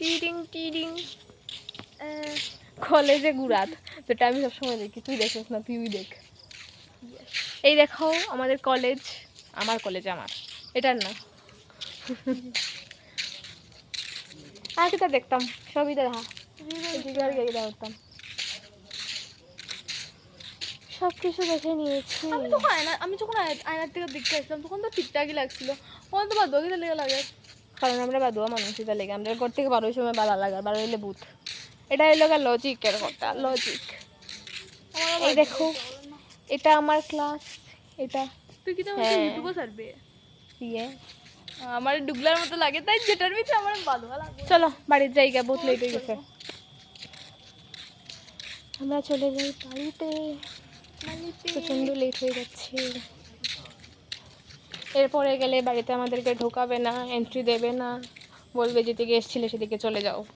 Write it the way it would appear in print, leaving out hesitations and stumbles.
টিডিং টিডিং কলেজে ঘুরাত, যেটা আমি সবসময় দেখি, তুই দেখিস না, তুই দেখ। এই দেখো আমাদের কলেজ, আমার কলেজ, আমার এটার না। আর কিটা দেখতাম, সবই দেখা দেখতাম, সব কিছু দেখে নিয়েছি। আমি যখন আয়নার থেকে দেখতে আসলাম তখন তো ঠিকঠাকই লাগছিল, তখন তো বাদুয়া লেগে লাগে, কারণ আমরা বাদুয়া মানুষ, এটা লেগে আমরা ঘর থেকে বারোই সময় বাধা লাগে, বারো হইলে ভূত। এটা হইলো লজিকের কথা, লজিক। এই দেখো এটা আমার ক্লাস, এটা তুই কি ইউটিউবে ছাড়বে? ইয়ে আমার ডুগলার মতো লাগে, তাই যেটার ভিতরে আমার বাদুয়া লাগে। চলো বাড়ির জায়গা, বহুত লেট হয়ে গেছে, আমরা চলে যাই বাড়িতে, প্রচন্ড লেট হয়ে যাচ্ছে। এরপরে গেলে বাড়িতে আমাদেরকে ঢোকাবে না, এন্ট্রি দেবে না, বলবে যেদিকে এসেছিলে সেদিকে চলে যাও।